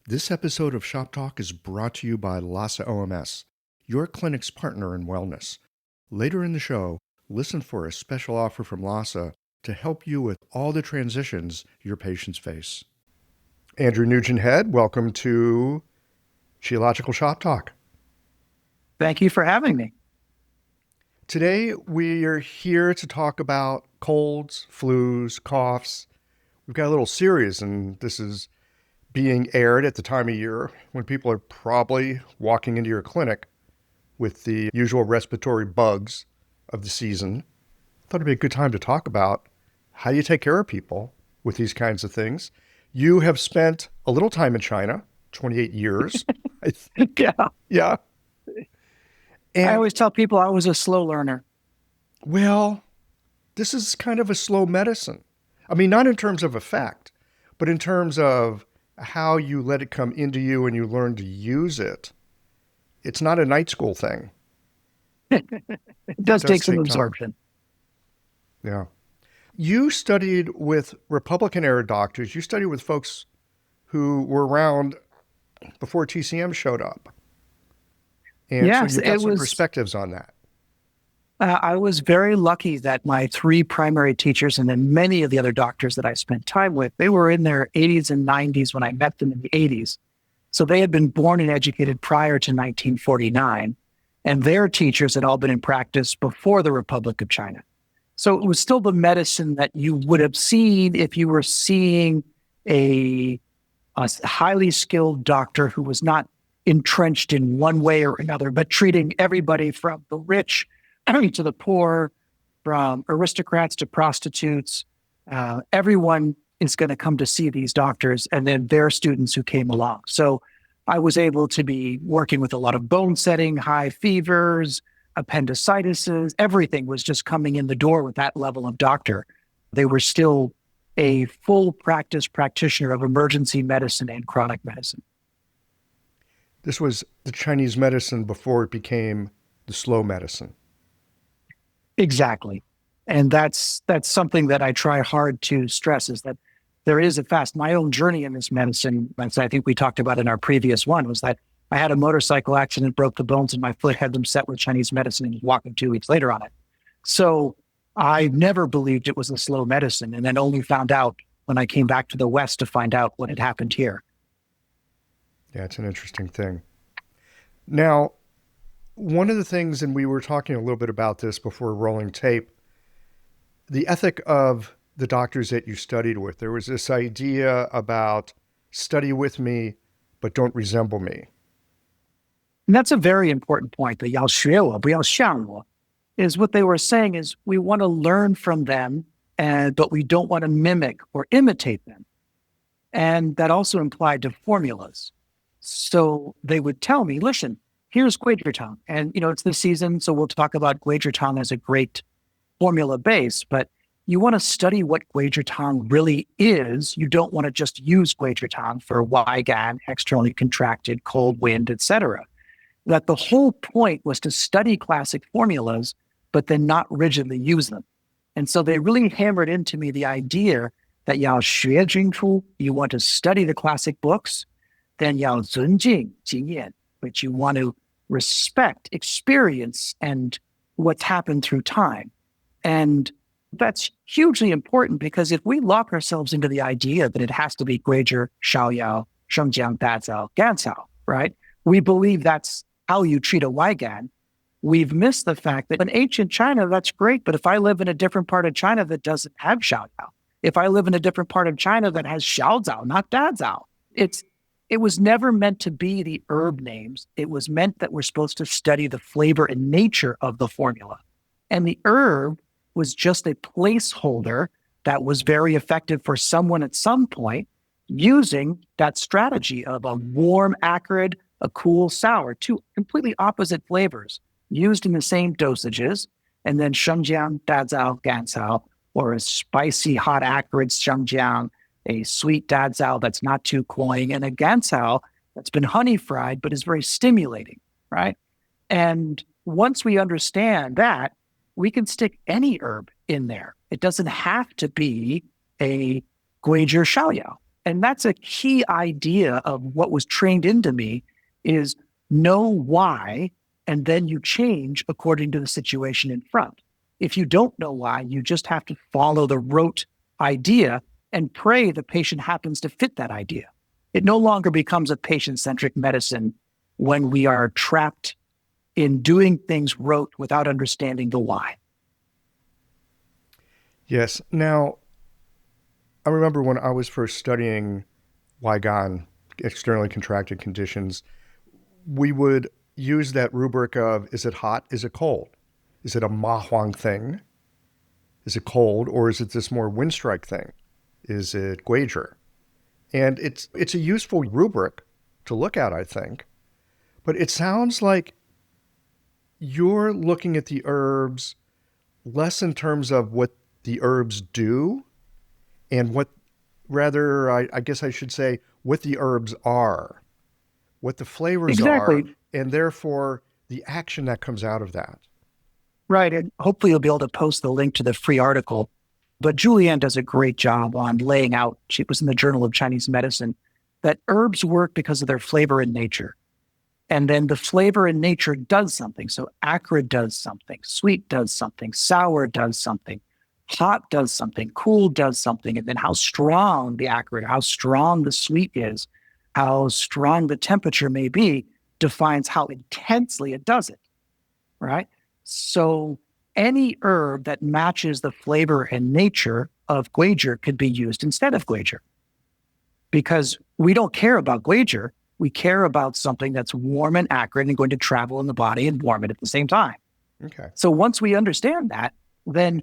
This episode of Shoptalk is brought to you by Lhasa OMS, your clinic's partner in wellness. Later in the show, listen for a special offer from Lhasa to help you with all the transitions your patients face. Andrew Nugent-Head, welcome to Geological Shoptalk. Thank you for having me. Today, we are here to talk about colds, flus, coughs. We've got a little series, and this is being aired at the time of year when people are probably walking into your clinic with the usual respiratory bugs of the season. I thought it'd be a good time to talk about how you take care of people with these kinds of things. You have spent a little time in China, 28 years, I think. Yeah. Yeah. And, I always tell people I was a slow learner. well, this is kind of a slow medicine. I mean, not in terms of effect, but in terms of how you let it come into you and you learn to use it. It's not a night school thing. It does take some take time. absorption. Yeah. You studied with Republican-era doctors. You studied with folks who were around before TCM showed up. And Yes, so you've got it some was. perspectives on that. I was very lucky that my three primary teachers and then many of the other doctors that I spent time with, they were in their 80s and 90s when I met them in the 80s. So they had been born and educated prior to 1949, and their teachers had all been in practice before the Republic of China. So it was still the medicine that you would have seen if you were seeing a highly skilled doctor who was not entrenched in one way or another, but treating everybody from the rich to the poor, from aristocrats to prostitutes. Everyone is going to come to see these doctors and then their students who came along. So I was able to be working with a lot of bone setting, high fevers, appendicitis. Everything was just coming in the door with that level of doctor. They were still a full practice practitioner of emergency medicine and chronic medicine. This was the Chinese medicine before it became the slow medicine. Exactly. And that's something that I try hard to stress is that there is my own journey in this medicine, as I think we talked about in our previous one, was that I had a motorcycle accident, broke the bones in my foot, had them set with Chinese medicine, and was walking 2 weeks later on it. So I never believed it was a slow medicine, and then only found out when I came back to the West to find out what had happened here. Yeah, it's an interesting thing. Now, one of the things, and we were talking a little bit about this before rolling tape, the ethic of the doctors that you studied with, there was this idea about study with me, but don't resemble me. And that's a very important point. The 要学我,不要像我, is what they were saying is we want to learn from them, but we don't want to mimic or imitate them. And that also implied to formulas. So they would tell me, listen, here's Guizhitang. And, it's this season, so we'll talk about Guizhitang as a great formula base, but you want to study what Guizhitang really is. You don't want to just use Guizhitang for Weigan, externally contracted, cold wind, etc. That the whole point was to study classic formulas, but then not rigidly use them. And so they really hammered into me the idea that 要学精出, you want to study the classic books, then 要尊敬经验, which you want to respect experience and what's happened through time. And that's hugely important because if we lock ourselves into the idea that it has to be Guizhi, Shaoyao, Shengjiang, Dazao, Gancao, right? We believe that's how you treat a Weigan. We've missed the fact that in ancient China, that's great. But if I live in a different part of China that doesn't have Shaoyao, if I live in a different part of China that has Xiaozao, not Dazao, it was never meant to be the herb names. It was meant that we're supposed to study the flavor and nature of the formula. And the herb was just a placeholder that was very effective for someone at some point using that strategy of a warm, acrid, a cool, sour, two completely opposite flavors used in the same dosages, and then Shengjiang, Dazao, Gancao, or a spicy, hot, acrid Shengjiang, a sweet Dazao that's not too cloying, and a Gancao that's been honey fried but is very stimulating, right? And once we understand that, we can stick any herb in there. It doesn't have to be a Guizhi Shaoyao. And that's a key idea of what was trained into me is know why, and then you change according to the situation in front. If you don't know why, you just have to follow the rote idea and pray the patient happens to fit that idea. It no longer becomes a patient-centric medicine when we are trapped in doing things rote without understanding the why. Yes. Now, I remember when I was first studying Weigan, externally contracted conditions, we would use that rubric of, is it hot? Is it cold? Is it a Ma Huang thing? Is it cold? Or is it this more wind strike thing? Is it Guager? And it's a useful rubric to look at, I think. But it sounds like you're looking at the herbs less in terms of what the herbs do and what, rather, I guess I should say, what the herbs are, what the flavors are, Exactly. and therefore the action that comes out of that. Right. And hopefully you'll be able to post the link to the free article. But Julianne does a great job on laying out, she was in the Journal of Chinese Medicine, that herbs work because of their flavor in nature. And then the flavor in nature does something. So acrid does something, sweet does something, sour does something, hot does something, cool does something. And then how strong the acrid, how strong the sweet is, how strong the temperature may be defines how intensely it does it. Right. So any herb that matches the flavor and nature of Guager could be used instead of Guager because we don't care about Guager. We care about something that's warm and acrid and going to travel in the body and warm it at the same time. Okay. So once we understand that, then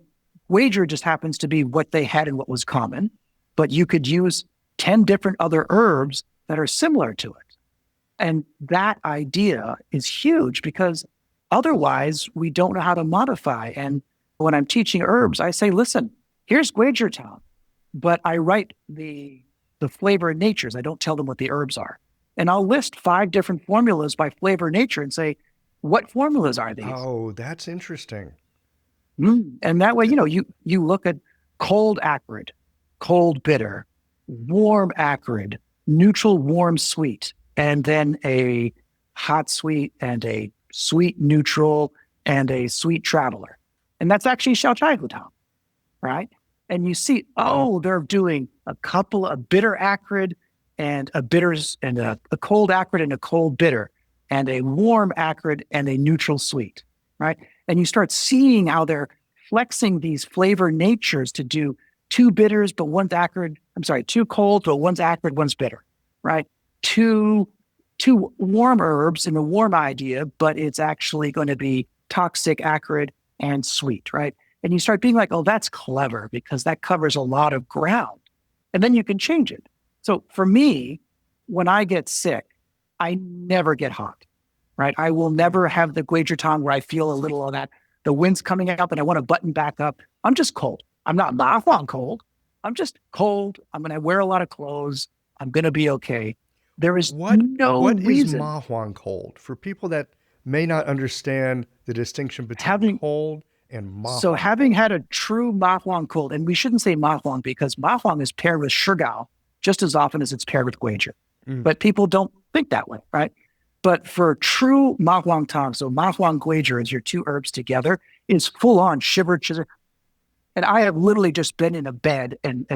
Guager just happens to be what they had and what was common, but you could use 10 different other herbs that are similar to it. And that idea is huge because otherwise we don't know how to modify. And when I'm teaching herbs, I say, listen, here's Guager Town, but I write the flavor and natures. I don't tell them what the herbs are. And I'll list 5 different formulas by flavor and nature and say, what formulas are these? Oh, that's interesting. And that way, you look at cold acrid, cold bitter, warm acrid, neutral warm sweet, and then a hot sweet and a sweet neutral and a sweet traveler. And that's actually Xiaochaiguotang, right? And you see, they're doing a couple of bitter acrid and a bitters and a cold acrid and a cold bitter and a warm acrid and a neutral sweet, right? And you start seeing how they're flexing these flavor natures to do 2 bitters, but one's acrid. I'm sorry, 2 cold, but one's acrid, one's bitter, right? Two warm herbs in a warm idea, but it's actually going to be toxic, acrid, and sweet, right? And you start being like, oh, that's clever because that covers a lot of ground. And then you can change it. So for me, when I get sick, I never get hot, right? I will never have the Guager Tong where I feel a little of that. The wind's coming up and I want to button back up. I'm just cold. I'm not Ma Huang cold. I'm just cold. I'm going to wear a lot of clothes. I'm going to be okay. There is no What is reason Ma Huang cold for people that may not understand the distinction between having cold and Ma so Huang? having had a true Ma Huang cold, and we shouldn't say Ma Huang because Ma Huang is paired with Shigao just as often as it's paired with Guager. But people don't think that way, right? But for true Ma Huang Tong, so Ma Huang Guager as your 2 herbs together is full on shiver. And I have literally just been in a bed and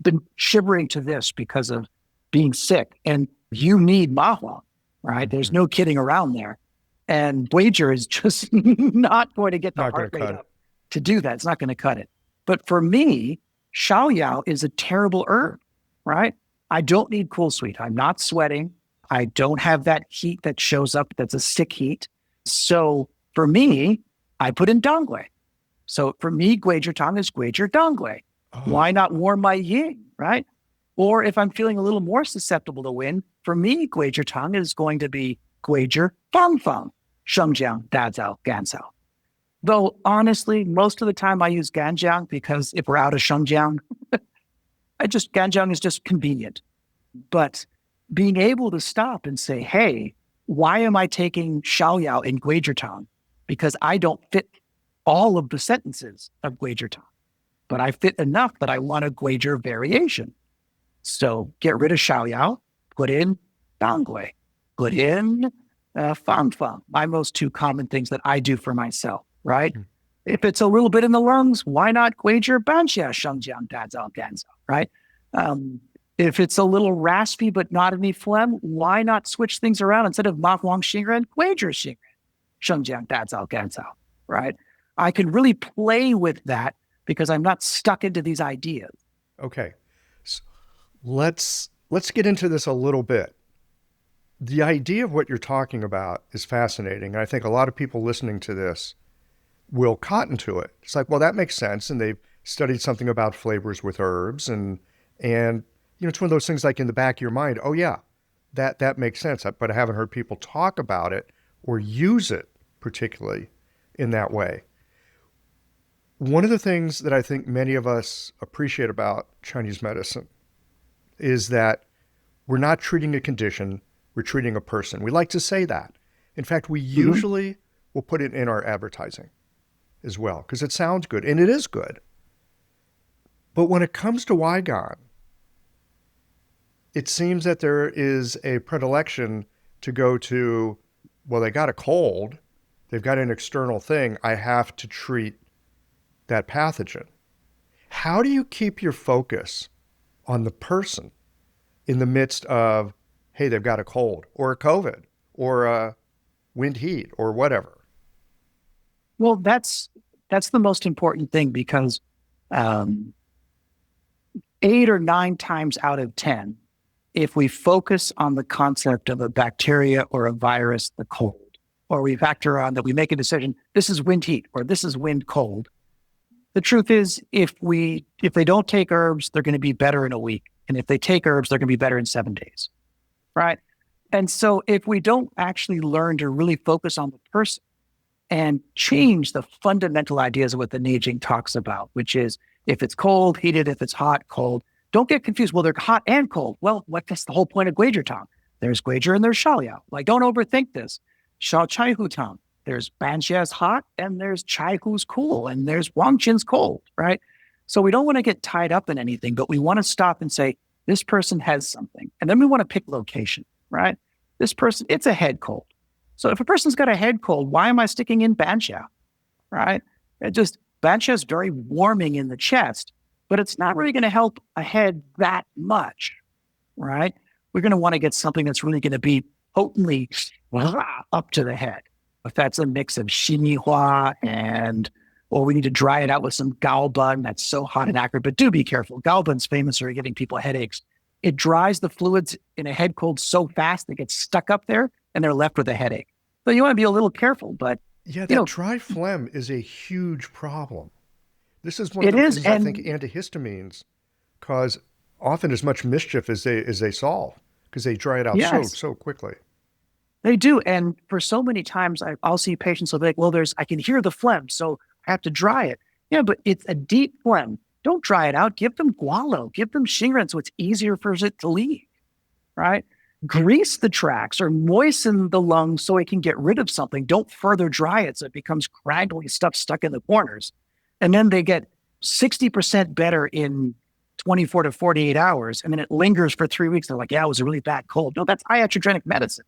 been shivering to this because of being sick. And you need Ma Huang, right? There's no kidding around there. And Guager is just not going to get the Not going heart to rate cut up to do that. It's not going to cut it. But for me, Xiaoyao is a terrible herb, right? I don't need cool sweet. I'm not sweating. I don't have that heat that shows up that's a sick heat. So for me, I put in Dongui. So for me, Guager Tong is Guager Dongui. Why not warm my yin, right? Or if I'm feeling a little more susceptible to wind, for me, Guager Tong is going to be Guager Fang Fang, Shengjiang, Dazao, Ganzhao. Though honestly, most of the time I use Ganjiang because if we're out of Shengjiang, Ganjiang is just convenient. But being able to stop and say, hey, why am I taking Xiaoyao in Guager Tong? Because I don't fit all of the sentences of Guager Tong, but I fit enough that I want a Guager variation. So get rid of xiaoyao, put in dangui, put in fang fang, my most two common things that I do for myself, right? Mm. If it's a little bit in the lungs, why not guijia banxia shengjiang dazao ganzao, right? Um, if it's a little raspy but not any phlegm, why not switch things around instead of ma huang xingren, guijia xingren, shengjiang dazao ganzao, right? I can really play with that because I'm not stuck into these ideas. Okay. So let's get into this a little bit. The idea of what you're talking about is fascinating. I think a lot of people listening to this will cotton to it. It's like, well, that makes sense. And they've studied something about flavors with herbs and it's one of those things like in the back of your mind, oh yeah, that makes sense. But I haven't heard people talk about it or use it particularly in that way. One of the things that I think many of us appreciate about Chinese medicine is that we're not treating a condition, we're treating a person. We like to say that. In fact, we Mm-hmm. usually will put it in our advertising as well because it sounds good and it is good. But when it comes to Wygon, it seems that there is a predilection to go to, well, they got a cold, they've got an external thing, I have to treat that pathogen. How do you keep your focus on the person in the midst of, hey, they've got a cold or a COVID or a wind heat or whatever? Well, that's the most important thing because um, 8 or 9 times out of 10, if we focus on the concept of a bacteria or a virus, the cold, or we factor on that we make a decision, this is wind heat or this is wind cold. The truth is, if they don't take herbs, they're going to be better in a week, and if they take herbs, they're going to be better in 7 days, right? And so, if we don't actually learn to really focus on the person and change the fundamental ideas of what the Neijing talks about, which is if it's cold, heated; if it's hot, cold. Don't get confused. Well, they're hot and cold. Well, that's the whole point of Guizhi Tang. There's Guizhi and there's Shaoyao. Like, don't overthink this. Shao Chai Hu Tang. There's Banxia's hot and there's Chai Hu's cool and there's Wang Qin's cold, right? So we don't want to get tied up in anything, but we want to stop and say, this person has something. And then we want to pick location, right? This person, it's a head cold. So if a person's got a head cold, why am I sticking in Banxia, right? Banxia is very warming in the chest, but it's not really going to help a head that much, right? We're going to want to get something that's really going to be potently up to the head. If that's a mix of Xinihua or we need to dry it out with some Gaobun that's so hot and acrid, but do be careful. Gaobun's famous for giving people headaches. It dries the fluids in a head cold so fast they get stuck up there and they're left with a headache. So you want to be a little careful, but Yeah, you that know, dry phlegm is a huge problem. This is one of it the is. reasons I think And antihistamines cause often as much mischief as they solve because they dry it out yes, so quickly. they do. And for so many times, I'll see patients will be like, well, I can hear the phlegm, so I have to dry it. Yeah, but it's a deep phlegm. Don't dry it out. Give them gualo, give them shingren so it's easier for it to leave, right? Grease the tracks or moisten the lungs so it can get rid of something. Don't further dry it so it becomes craggly stuff stuck in the corners. And then they get 60% better in 24 to 48 hours. And then it lingers for 3 weeks. They're like, yeah, it was a really bad cold. No, that's iatrogenic medicine.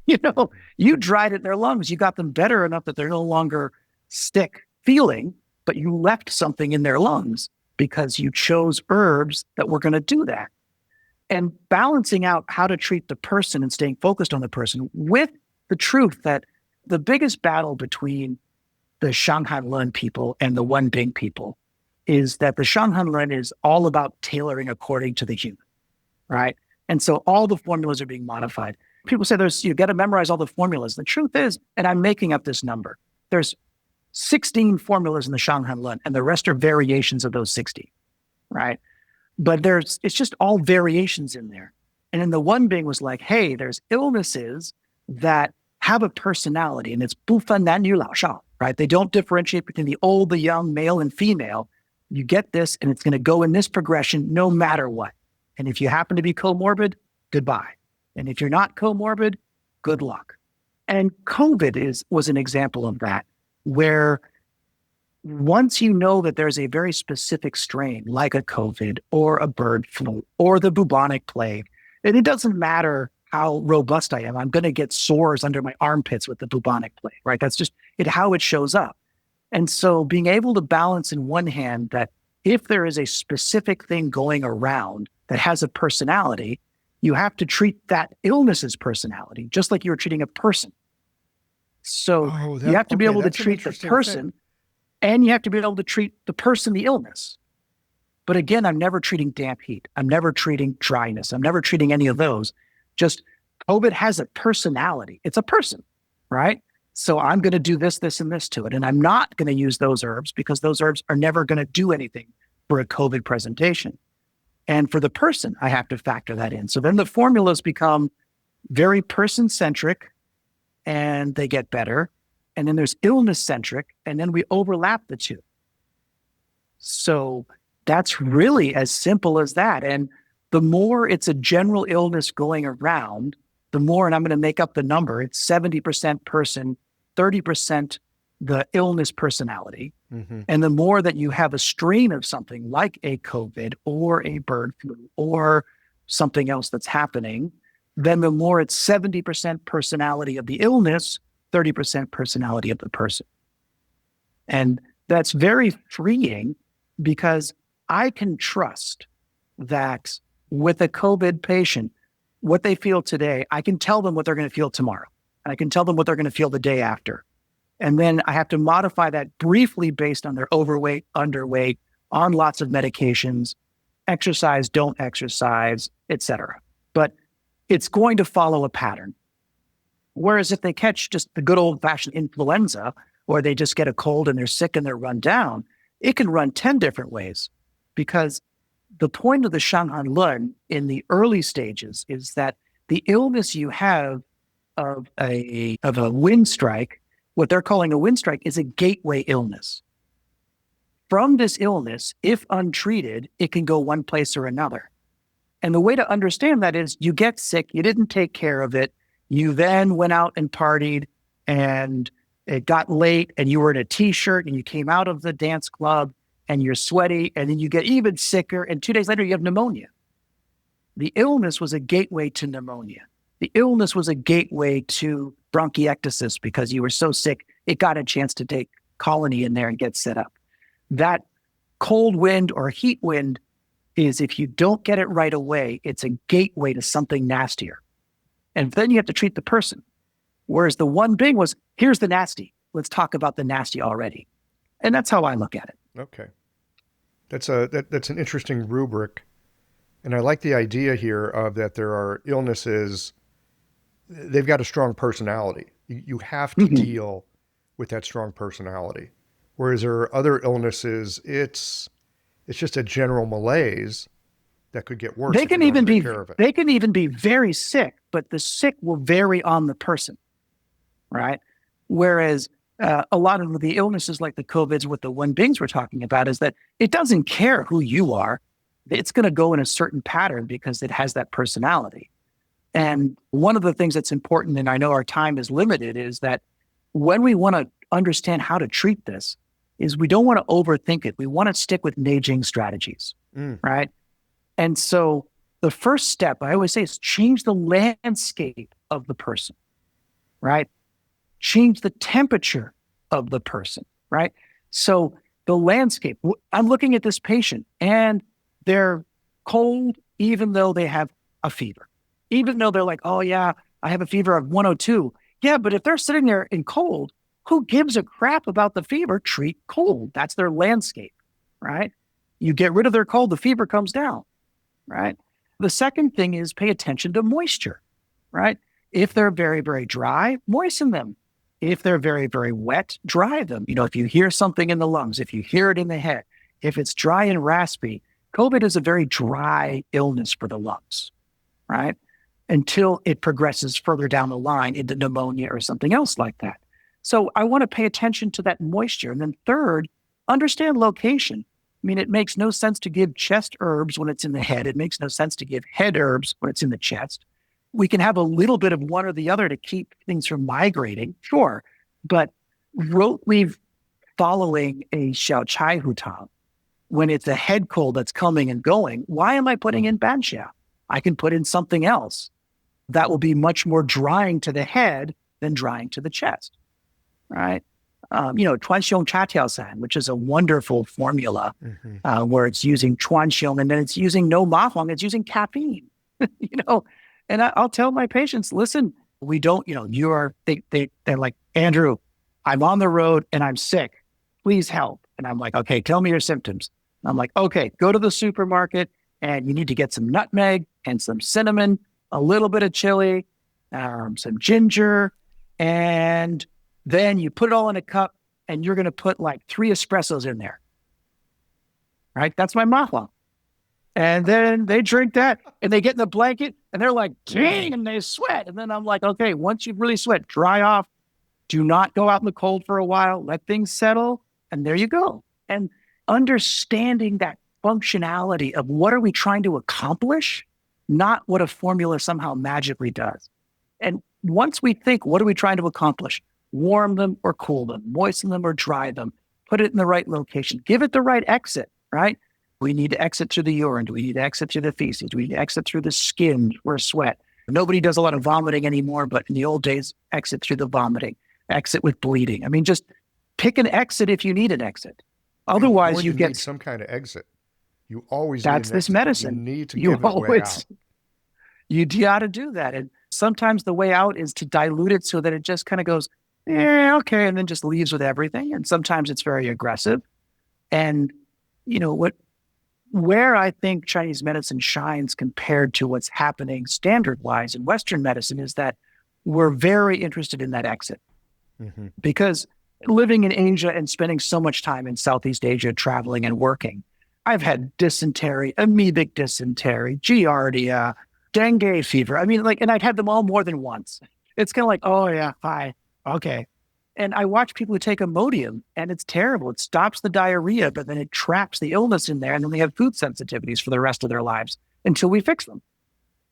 you know, you dried it in their lungs. You got them better enough that they're no longer sick feeling, but you left something in their lungs because you chose herbs that were going to do that. And balancing out how to treat the person and staying focused on the person with the truth that the biggest battle between the Shanghanlun people and the Wenbing people is that the Shanghanlun is all about tailoring according to the human, right? And so all the formulas are being modified. People say you got to memorize all the formulas. The truth is, and I'm making up this number, there's 16 formulas in the Shanghanlun, and the rest are variations of those 60, right? But it's just all variations in there. And then the one being was like, hey, there's illnesses that have a personality, and it's bufan nan yu lao shao, right? They don't differentiate between the old, the young, male, and female. You get this, and it's going to go in this progression no matter what. And if you happen to be comorbid, goodbye. And if you're not comorbid, good luck. And COVID was an example of that, where once you know that there's a very specific strain, like a COVID or a bird flu or the bubonic plague, and it doesn't matter how robust I am, I'm going to get sores under my armpits with the bubonic plague, right? That's just how it shows up. And so being able to balance in one hand that if there is a specific thing going around that has a personality, you have to treat that illness's personality, just like you're treating a person. So Oh, you have to be able to that's an treat the interesting thing. person and you have to be able to treat the person, the illness. But again, I'm never treating damp heat. I'm never treating dryness. I'm never treating any of those. Just COVID has a personality. It's a person, right? So I'm going to do this, this, and this to it. And I'm not going to use those herbs because those herbs are never going to do anything for a COVID presentation. And for the person, I have to factor that in. So then the formulas become very person-centric and they get better. And then there's illness-centric, and then we overlap the two. So that's really as simple as that. And the more it's a general illness going around, the more, and I'm going to make up the number, it's 70% person, 30% the illness personality. Mm-hmm. And the more that you have a strain of something like a COVID or a bird flu or something else that's happening, then the more it's 70% personality of the illness, 30% personality of the person. And that's very freeing because I can trust that with a COVID patient, what they feel today, I can tell them what they're going to feel tomorrow. And I can tell them what they're going to feel the day after. And then I have to modify that briefly based on their overweight, underweight, on lots of medications, exercise, don't exercise, etc. But it's going to follow a pattern. Whereas if they catch just the good old-fashioned influenza, or they just get a cold and they're sick and they're run down, it can run 10 different ways. Because the point of the Shanghai in the early stages is that the illness you have of a wind strike, what they're calling a wind strike, is a gateway illness. From this illness, if untreated, it can go one place or another. And the way to understand that is you get sick, you didn't take care of it, you then went out and partied and it got late and you were in a t-shirt and you came out of the dance club and you're sweaty and then you get even sicker and 2 days later you have pneumonia. The illness was a gateway to pneumonia. The illness was a gateway to bronchiectasis because you were so sick, it got a chance to take colony in there and get set up. That cold wind or heat wind is, if you don't get it right away, it's a gateway to something nastier. And then you have to treat the person. Whereas the one big was, here's the nasty. Let's talk about the nasty already. And that's how I look at it. Okay. That's an interesting rubric. And I like the idea here of that there are illnesses, they've got a strong personality. You have to deal with that strong personality. Whereas there are other illnesses, it's just a general malaise that could get worse. They can even be very sick, but the sick will vary on the person, right? Whereas a lot of the illnesses like the COVIDs with the one bings we're talking about is that it doesn't care who you are. It's going to go in a certain pattern because it has that personality. And one of the things that's important, and I know our time is limited, is that when we want to understand how to treat this, is we don't want to overthink it. We want to stick with Neijing strategies, right? And so the first step, I always say, is change the landscape of the person, right? Change the temperature of the person, right? So the landscape, I'm looking at this patient and they're cold even though they have a fever. Even though they're like, oh yeah, I have a fever of 102. Yeah, but if they're sitting there in cold, who gives a crap about the fever? Treat cold. That's their landscape, right? You get rid of their cold, the fever comes down, right? The second thing is pay attention to moisture, right? If they're very, very dry, moisten them. If they're very, very wet, dry them. You know, if you hear something in the lungs, if you hear it in the head, if it's dry and raspy, COVID is a very dry illness for the lungs, right? Until it progresses further down the line into pneumonia or something else like that. So I want to pay attention to that moisture. And then third, understand location. I mean, it makes no sense to give chest herbs when it's in the head. It makes no sense to give head herbs when it's in the chest. We can have a little bit of one or the other to keep things from migrating, sure. But following a xiao chai hutang, when it's a head cold that's coming and going, why am I putting in banxia? I can put in something else that will be much more drying to the head than drying to the chest, right? Tuanxiong cha tiao san, which is a wonderful formula Hmm. where it's using tuanxiong and then it's using no ma huang, it's using caffeine, you know? And I'll tell my patients, listen, we don't, they're like, Andrew, I'm on the road and I'm sick. Please help. And I'm like, okay, tell me your symptoms. And I'm like, okay, go to the supermarket and you need to get some nutmeg and some cinnamon, a little bit of chili, some ginger, and then you put it all in a cup and you're going to put like 3 espressos in there, right? That's my mahua. And then they drink that and they get in the blanket and they're like, dang, and they sweat. And then I'm like, okay, once you really sweat, dry off. Do not go out in the cold for a while. Let things settle. And there you go. And understanding that functionality of what are we trying to accomplish, not what a formula somehow magically does. And once we think, what are we trying to accomplish? Warm them or cool them, moisten them or dry them, put it in the right location, give it the right exit, right? We need to exit through the urine. Do we need to exit through the feces? Do we need to exit through the skin or sweat? Nobody does a lot of vomiting anymore, but in the old days, exit through the vomiting, exit with bleeding. I mean, just pick an exit if you need an exit. You're Otherwise, going you to need get, some kind of exit. You always need that's an this exit. You medicine. need to You give a way always, out. you got to do that. And sometimes the way out is to dilute it so that it just kind of goes, yeah, okay, and then just leaves with everything. And sometimes it's very aggressive. And, where I think Chinese medicine shines compared to what's happening standard wise in Western medicine is that we're very interested in that exit Hmm. because living in Asia and spending so much time in Southeast Asia, traveling and working, I've had dysentery, amoebic dysentery, giardia, dengue fever. I mean, and I'd had them all more than once. It's kind of like, oh yeah, hi, okay. And I watch people who take Imodium and it's terrible. It stops the diarrhea, but then it traps the illness in there. And then they have food sensitivities for the rest of their lives until we fix them.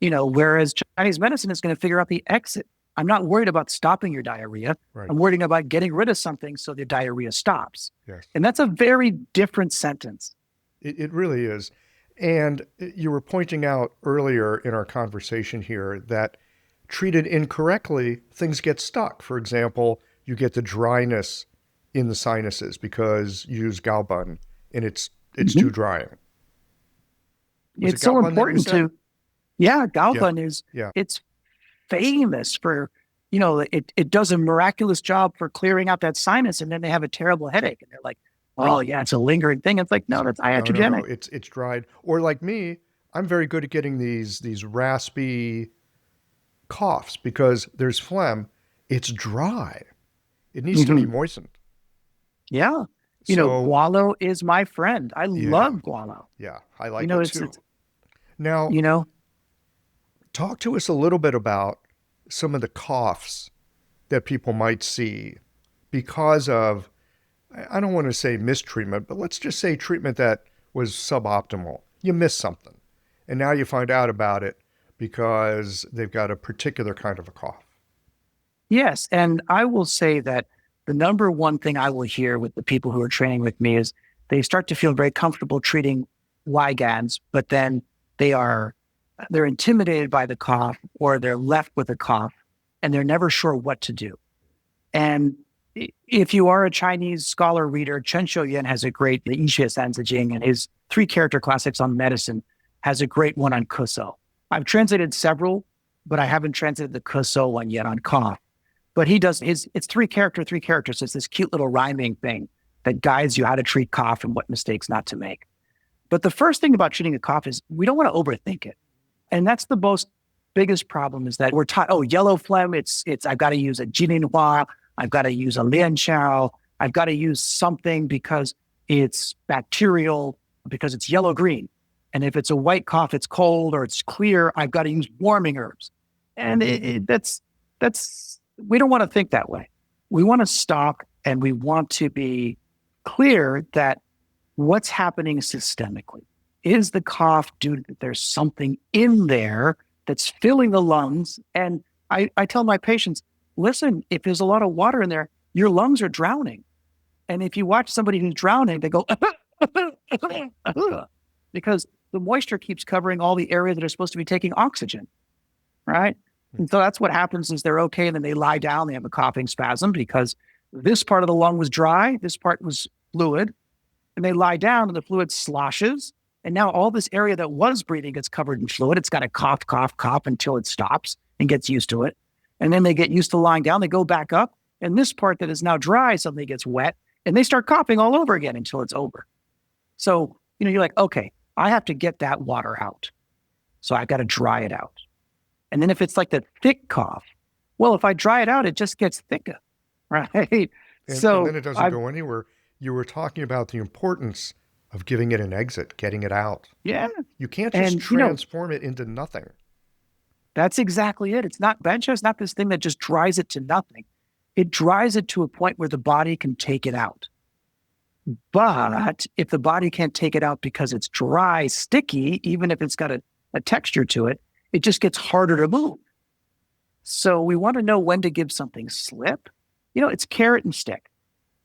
Whereas Chinese medicine is going to figure out the exit. I'm not worried about stopping your diarrhea. Right. I'm worried about getting rid of something so the diarrhea stops. Yes. And that's a very different sentence. It really is. And you were pointing out earlier in our conversation here that treated incorrectly, things get stuck. For example, you get the dryness in the sinuses because you use galbun and it's Mhm. too drying. Was it It's so galbun that you important said? yeah, Yeah. Galvan Yeah. it's famous for, it does a miraculous job for clearing out that sinus. And then they have a terrible headache. And they're like, oh, yeah, it's a lingering thing. It's like, no, that's No, no, no. iatrogenic. It's dried. Or like me, I'm very good at getting these raspy coughs because there's phlegm. It's dry. It needs to be Mhm. moistened. Yeah. So Gualo is my friend. I yeah, love gualo. yeah, I like it It's, too. Now, you know, talk to us a little bit about some of the coughs that people might see because of, I don't want to say mistreatment, but let's just say treatment that was suboptimal. You missed something. And now you find out about it because they've got a particular kind of a cough. yes. And I will say that the number one thing I will hear with the people who are training with me is they start to feel very comfortable treating Wigans, but then they're intimidated by the cough or they're left with a cough and they're never sure what to do. And if you are a Chinese scholar reader, Chen Shouyan has a great, the Yixue Sanzijing, and his 3-character classics on medicine has a great one on Kuso. I've translated several, but I haven't translated the Kuso one yet on cough. But he does it's 3 characters. So it's this cute little rhyming thing that guides you how to treat cough and what mistakes not to make. But the first thing about treating a cough is we don't want to overthink it. And that's the most biggest problem is that we're taught, oh, yellow phlegm, I've got to use a Jininhua, I've got to use a Lianqiao, I've got to use something because it's bacterial, because it's yellow-green. And if it's a white cough, it's cold or it's clear, I've got to use warming herbs. And we don't want to think that way. We want to stop and we want to be clear that what's happening systemically. Is the cough due to there's something in there that's filling the lungs? And I tell my patients, listen, if there's a lot of water in there, your lungs are drowning. And if you watch somebody who's drowning, they go, because the moisture keeps covering all the areas that are supposed to be taking oxygen, right? And so that's what happens is they're okay. And then they lie down, they have a coughing spasm because this part of the lung was dry, this part was fluid, and they lie down and the fluid sloshes. And now all this area that was breathing gets covered in fluid. It's got to cough, cough, cough until it stops and gets used to it. And then they get used to lying down, they go back up, and this part that is now dry suddenly gets wet, and they start coughing all over again until it's over. So, you're like, okay, I have to get that water out. So I've got to dry it out. And then if it's like the thick cough, well, if I dry it out, it just gets thicker, right? And then it doesn't go anywhere. You were talking about the importance of giving it an exit, getting it out. Yeah. You can't just transform it into nothing. That's exactly it. It's not Bencha. It's not this thing that just dries it to nothing. It dries it to a point where the body can take it out. But if the body can't take it out because it's dry, sticky, even if it's got a texture to it, it just gets harder to move. So we want to know when to give something slip. It's carrot and stick.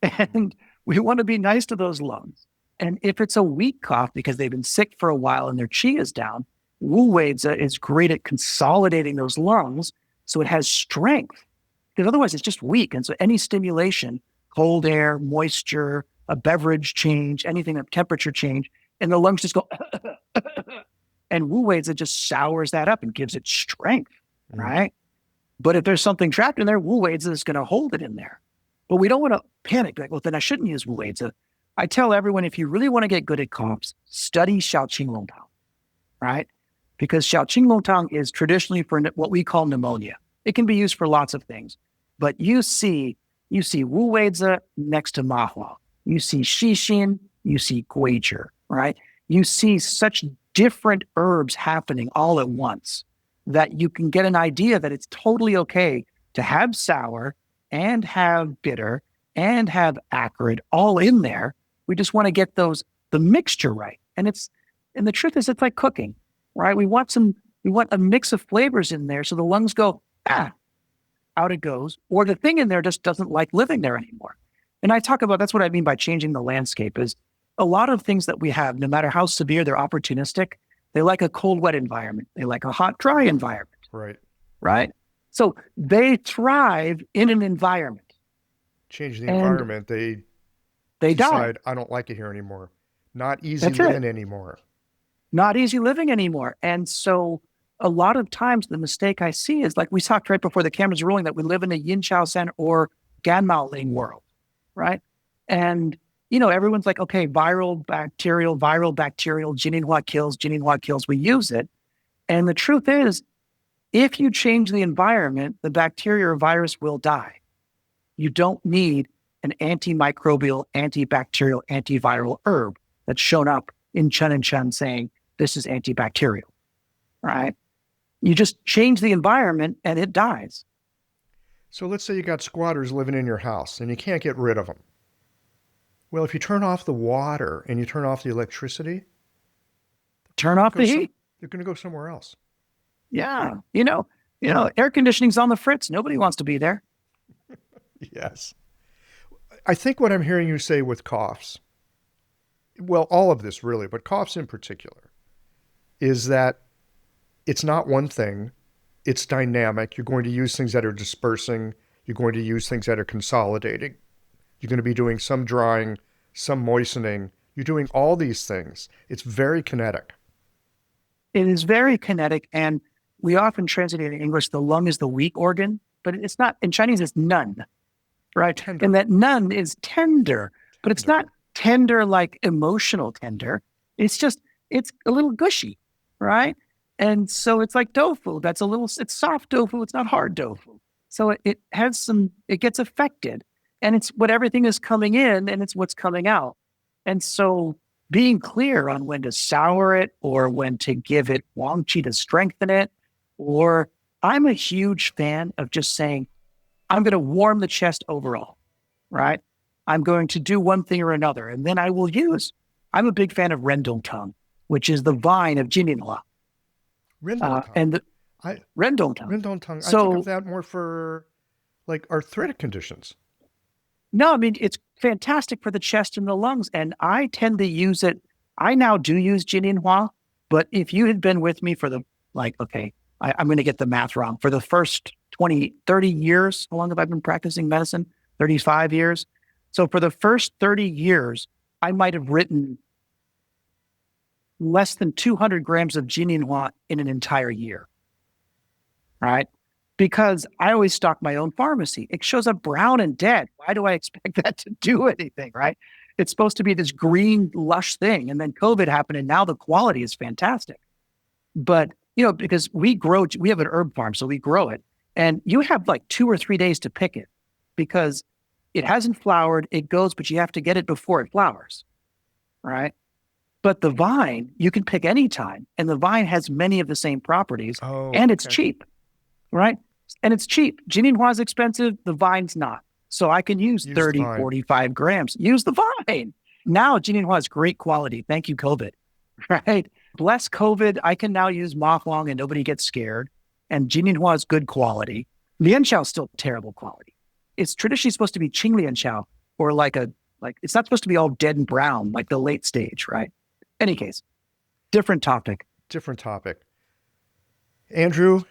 And we want to be nice to those lungs. And if it's a weak cough because they've been sick for a while and their chi is down, Wu Wei is great at consolidating those lungs so it has strength. Because otherwise it's just weak. And so any stimulation, cold air, moisture, a beverage change, anything, a temperature change, and the lungs just go, and Wu Wei just sours that up and gives it strength, right? But if there's something trapped in there, Wu Wei is going to hold it in there. But we don't want to panic. Like, well, then I shouldn't use Wu Wei. I tell everyone, if you really want to get good at coughs, study Xiaoqing Longtang, right? Because Xiaoqing Longtang is traditionally for what we call pneumonia. It can be used for lots of things. But you see Wu Wei next to Mahua. You see Xixin, you see Guizhi, right? You see such different herbs happening all at once that you can get an idea that it's totally okay to have sour and have bitter and have acrid all in there. We just want to get the mixture right. And the truth is it's like cooking, right? We want a mix of flavors in there so the lungs go, out it goes, or the thing in there just doesn't like living there anymore. And I talk about, that's what I mean by changing the landscape, is a lot of things that we have, no matter how severe, they're opportunistic. They like a cold, wet environment. They like a hot, dry environment. Right. So they thrive in an environment. Change the environment. They decide, I don't like it here anymore. Not easy living anymore. Not easy living anymore. And so a lot of times the mistake I see is, like we talked right before the cameras rolling, that we live in a Yin Chao Sen or Ganmao Ling world, right? And, everyone's like, okay, viral, bacterial, Jininhua kills, we use it. And the truth is, if you change the environment, the bacteria or virus will die. You don't need an antimicrobial, antibacterial, antiviral herb that's shown up in Chen and Chen saying this is antibacterial, right? You just change the environment and it dies. So let's say you got squatters living in your house and you can't get rid of them. Well, if you turn off the water and you turn off the electricity, turn off the heat, they're going to go somewhere else. Yeah. Air conditioning's on the fritz. Nobody wants to be there. Yes. I think what I'm hearing you say with coughs, well, all of this really, but coughs in particular, is that it's not one thing. It's dynamic. You're going to use things that are dispersing. You're going to use things that are consolidating. You're going to be doing some drying, some moistening. You're doing all these things. It's very kinetic. It is very kinetic. And we often translate it in English, the lung is the weak organ, but it's not. In Chinese, it's nun, right? Tender. And that nun is tender, but it's not tender like emotional tender. It's a little gushy, right? And so it's like tofu. It's soft tofu. It's not hard tofu. So it gets affected, and it's what everything is coming in and it's what's coming out. And so being clear on when to sour it or when to give it Wang Qi to strengthen it, or I'm a huge fan of just saying, I'm going to warm the chest overall, right? I'm going to do one thing or another. And then I'm a big fan of Rendongtang, which is the vine of Jininhua. Rendongtang. Rendongtang. Rendongtang. I think of that more for like arthritic conditions. No, I mean, it's fantastic for the chest and the lungs. And I tend to use it. I now do use Jininhua, but if you had been with me for the, I'm going to get the math wrong. For the first 20, 30 years, how long have I been practicing medicine? 35 years. So for the first 30 years, I might have written less than 200 grams of Jininhua in an entire year, right? Because I always stock my own pharmacy. It shows up brown and dead. Why do I expect that to do anything, right? It's supposed to be this green, lush thing. And then COVID happened, and now the quality is fantastic. But, because we have an herb farm, so we grow it. And you have like 2 or 3 days to pick it because it hasn't flowered. It goes, but you have to get it before it flowers, right? But the vine, you can pick anytime. And the vine has many of the same properties. Oh, and it's okay. cheap, right? And it's cheap. Jininhua is expensive. The vine's not. So I can use Use 30, the vine. 45 grams. Use the vine. Now Jininhua is great quality. Thank you, COVID, right? Bless COVID. I can now use Mafwang and nobody gets scared. And Jininhua is good quality. Lianxiao is still terrible quality. It's traditionally supposed to be Qing Lianxiao, or it's not supposed to be all dead and brown, like the late stage, right? Any case, different topic. Different topic. Andrew,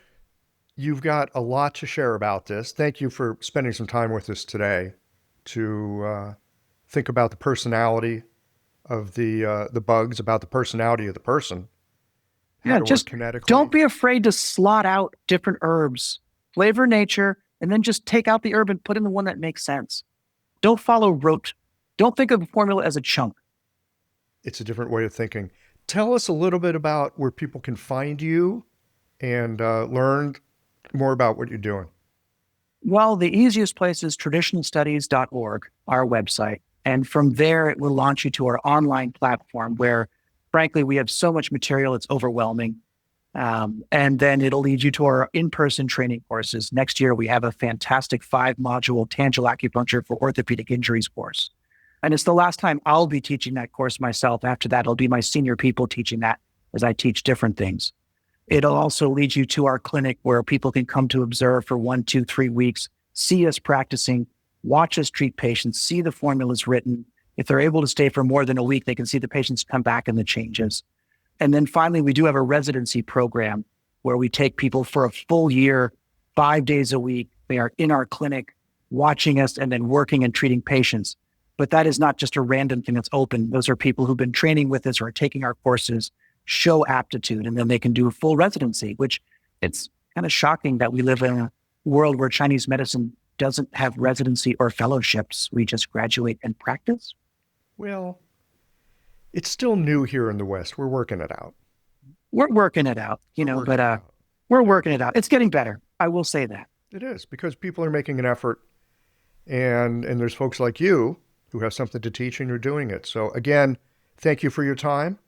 you've got a lot to share about this. Thank you for spending some time with us today to think about the personality of the bugs, about the personality of the person. Yeah, just kinetically. Don't be afraid to slot out different herbs, flavor nature, and then just take out the herb and put in the one that makes sense. Don't follow rote. Don't think of a formula as a chunk. It's a different way of thinking. Tell us a little bit about where people can find you and learn more about what you're doing. Well, the easiest place is traditionalstudies.org, our website. And from there, it will launch you to our online platform where, frankly, we have so much material, it's overwhelming. And then it'll lead you to our in-person training courses. Next year, we have a fantastic 5-module tangible acupuncture for orthopedic injuries course. And it's the last time I'll be teaching that course myself. After that, it'll be my senior people teaching that as I teach different things. It'll also lead you to our clinic where people can come to observe for 1, 2, 3 weeks, see us practicing, watch us treat patients, see the formulas written. If they're able to stay for more than a week, they can see the patients come back and the changes. And then finally, we do have a residency program where we take people for a full year, 5 days a week. They are in our clinic watching us and then working and treating patients. But that is not just a random thing that's open. Those are people who've been training with us or are taking our courses, show aptitude, and then they can do a full residency, which it's kind of shocking that we live in a world where Chinese medicine doesn't have residency or fellowships. We just graduate and practice. Well, it's still new here in the West. We're working it out. We're working it out, we're working it out. It's getting better. I will say that. It is, because people are making an effort, and there's folks like you who have something to teach, and you're doing it. So again, thank you for your time,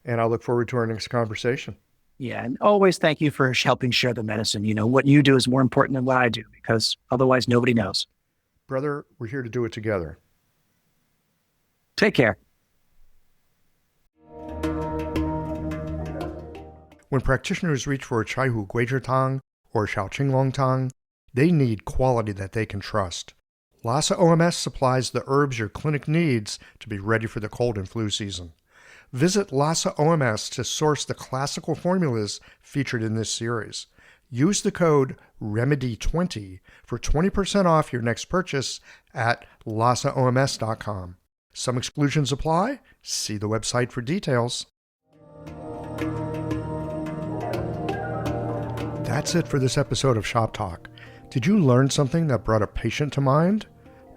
and I look forward to our next conversation. Yeah, and always thank you for helping share the medicine. What you do is more important than what I do, because otherwise nobody knows. Brother, we're here to do it together. Take care. When practitioners reach for a Chai Hu Guizhi Tang or Shaoqing Long Tang, they need quality that they can trust. Lhasa OMS supplies the herbs your clinic needs to be ready for the cold and flu season. Visit Lhasa OMS to source the classical formulas featured in this series. Use the code REMEDY20 for 20% off your next purchase at lhasaoms.com. Some exclusions apply. See the website for details. That's it for this episode of Shop Talk. Did you learn something that brought a patient to mind?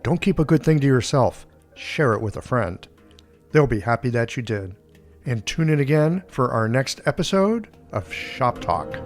Don't keep a good thing to yourself. Share it with a friend. They'll be happy that you did. And tune in again for our next episode of Shop Talk.